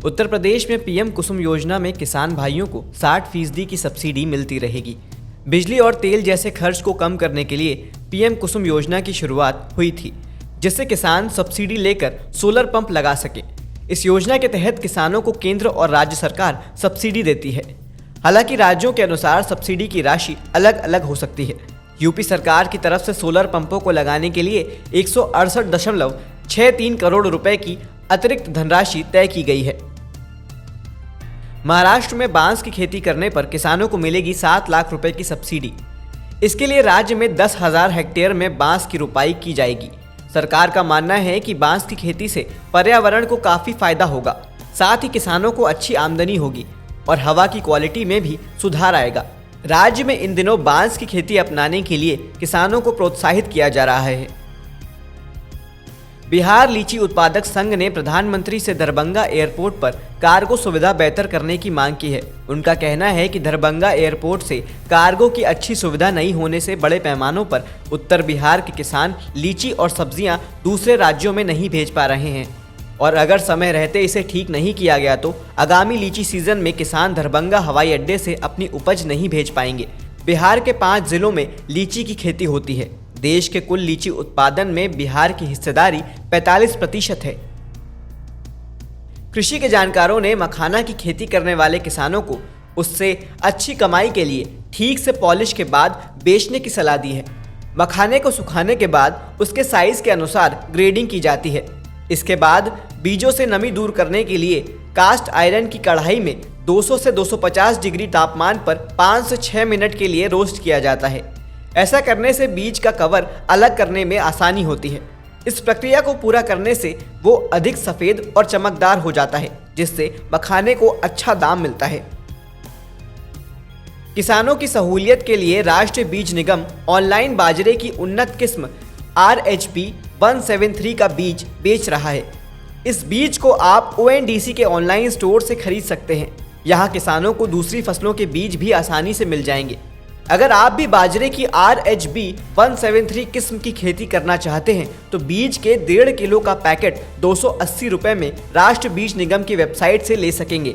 उत्तर प्रदेश में पीएम कुसुम योजना में किसान भाइयों को 60% की सब्सिडी मिलती रहेगी। बिजली और तेल जैसे खर्च को कम करने के लिए पीएम कुसुम योजना की शुरुआत हुई थी, जिससे किसान सब्सिडी लेकर सोलर पंप लगा सके। इस योजना के तहत किसानों को केंद्र और राज्य सरकार सब्सिडी देती है। हालांकि राज्यों के अनुसार सब्सिडी की राशि अलग अलग हो सकती है। यूपी सरकार की तरफ से सोलर पंपों को लगाने के लिए 168.63 करोड़ रुपए की अतिरिक्त धनराशि तय की गई है। महाराष्ट्र में बांस की खेती करने पर किसानों को मिलेगी 7 लाख रुपए की सब्सिडी। इसके लिए राज्य में 10,000 हेक्टेयर में बांस की रोपाई की जाएगी। सरकार का मानना है कि बांस की खेती से पर्यावरण को काफी फायदा होगा, साथ ही किसानों को अच्छी आमदनी होगी और हवा की क्वालिटी में भी सुधार आएगा। राज्य में इन दिनों बांस की खेती अपनाने के लिए किसानों को प्रोत्साहित किया जा रहा है। बिहार लीची उत्पादक संघ ने प्रधानमंत्री से दरभंगा एयरपोर्ट पर कार्गो सुविधा बेहतर करने की मांग की है। उनका कहना है कि दरभंगा एयरपोर्ट से कार्गो की अच्छी सुविधा नहीं होने से बड़े पैमानों पर उत्तर बिहार के किसान लीची और सब्जियां दूसरे राज्यों में नहीं भेज पा रहे हैं और अगर समय रहते इसे ठीक नहीं किया गया तो आगामी लीची सीजन में किसान दरभंगा हवाई अड्डे से अपनी उपज नहीं भेज पाएंगे। बिहार के 5 जिलों में लीची की खेती होती है। देश के कुल लीची उत्पादन में बिहार की हिस्सेदारी 45% है। कृषि के जानकारों ने मखाना की खेती करने वाले किसानों को उससे अच्छी कमाई के लिए ठीक से पॉलिश के बाद बेचने की सलाह दी है। मखाने को सुखाने के बाद उसके साइज के अनुसार ग्रेडिंग की जाती है। इसके बाद बीजों से नमी दूर करने के लिए कास्ट आयरन की कढ़ाई में 200 से 250 डिग्री तापमान पर 5 से 6 मिनट के लिए रोस्ट किया जाता है। ऐसा करने से बीज का कवर अलग करने में आसानी होती है। इस प्रक्रिया को पूरा करने से वो अधिक सफेद और चमकदार हो जाता है, जिससे मखाने को अच्छा दाम मिलता है। किसानों की सहूलियत के लिए राष्ट्रीय बीज निगम ऑनलाइन बाजरे की उन्नत किस्म RHP 173 का बीज बेच रहा है। इस बीज को आप ONDC के ऑनलाइन स्टोर से खरीद सकते हैं। यहाँ किसानों को दूसरी फसलों के बीज भी आसानी से मिल जाएंगे। अगर आप भी बाजरे की RHP 173 किस्म की खेती करना चाहते हैं तो बीज के 1.5 किलो का पैकेट 280 रुपए में राष्ट्रीय बीज निगम की वेबसाइट से ले सकेंगे।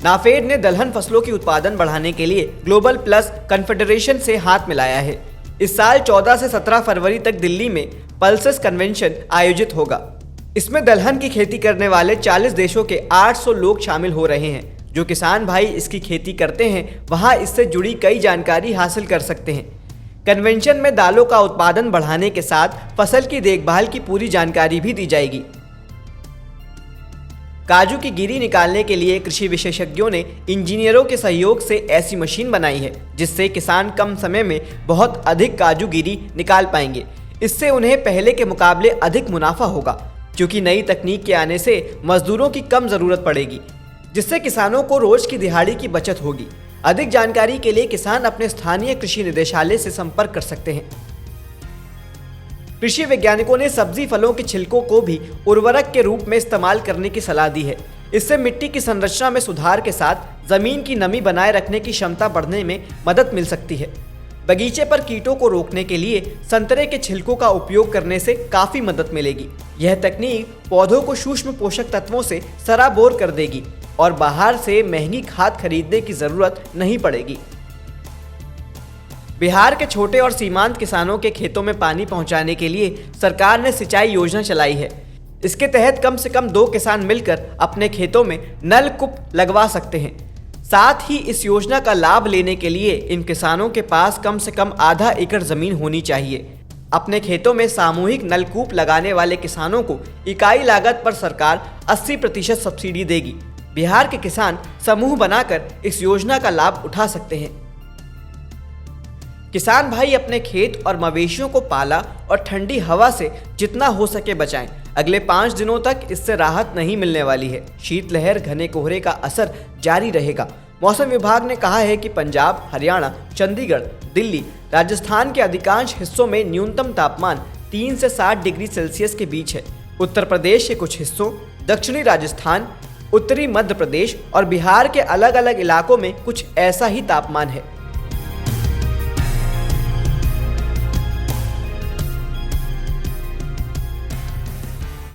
नाफेड ने दलहन फसलों की उत्पादन बढ़ाने के लिए ग्लोबल प्लस कन्फेडरेशन से हाथ मिलाया है। इस साल 14 से 17 फरवरी तक दिल्ली में पल्सेस कन्वेंशन आयोजित होगा। इसमें दलहन की खेती करने वाले 40 देशों के 800 लोग शामिल हो रहे हैं। जो किसान भाई इसकी खेती करते हैं वहां इससे जुड़ी कई जानकारी हासिल कर सकते हैं। कन्वेंशन में दालों का उत्पादन बढ़ाने के साथ फसल की देखभाल की पूरी जानकारी भी दी जाएगी। काजू की गिरी निकालने के लिए कृषि विशेषज्ञों ने इंजीनियरों के सहयोग से ऐसी मशीन बनाई है जिससे किसान कम समय में बहुत अधिक काजू गिरी निकाल पाएंगे। इससे उन्हें पहले के मुकाबले अधिक मुनाफा होगा, क्योंकि नई तकनीक के आने से मजदूरों की कम जरूरत पड़ेगी, जिससे किसानों को रोज की दिहाड़ी की बचत होगी। अधिक जानकारी के लिए किसान अपने स्थानीय कृषि निदेशालय से संपर्क कर सकते हैं। कृषि वैज्ञानिकों ने सब्जी फलों के छिलकों को भी उर्वरक के रूप में इस्तेमाल करने की सलाह दी है। इससे मिट्टी की संरचना में सुधार के साथ जमीन की नमी बनाए रखने की क्षमता बढ़ने में मदद मिल सकती है। बगीचे पर कीटों को रोकने के लिए संतरे के छिलकों का उपयोग करने से काफी मदद मिलेगी। यह तकनीक पौधों को सूक्ष्म पोषक तत्वों से सराबोर कर देगी और बाहर से महंगी खाद खरीदने की जरूरत नहीं पड़ेगी। बिहार के छोटे और सीमांत किसानों के खेतों में पानी पहुंचाने के लिए सरकार ने सिंचाई योजना चलाई है। इसके तहत कम से कम 2 किसान मिलकर अपने खेतों में नलकूप लगवा सकते हैं। साथ ही इस योजना का लाभ लेने के लिए इन किसानों के पास कम से कम आधा एकड़ जमीन होनी चाहिए। अपने खेतों में सामूहिक नलकूप लगाने वाले किसानों को इकाई लागत पर सरकार 80% सब्सिडी देगी। बिहार के किसान समूह बनाकर इस योजना का लाभ उठा सकते हैं। किसान भाई अपने खेत और मवेशियों को पाला और ठंडी हवा से जितना हो सके बचाएं। अगले 5 दिनों तक इससे राहत नहीं मिलने वाली है। शीतलहर, घने कोहरे का असर जारी रहेगा। मौसम विभाग ने कहा है कि पंजाब, हरियाणा, चंडीगढ़, दिल्ली, राजस्थान के अधिकांश हिस्सों में न्यूनतम तापमान 3 से 7 डिग्री सेल्सियस के बीच है। उत्तर प्रदेश के कुछ हिस्सों, दक्षिणी राजस्थान, उत्तरी मध्य प्रदेश और बिहार के अलग अलग इलाकों में कुछ ऐसा ही तापमान है।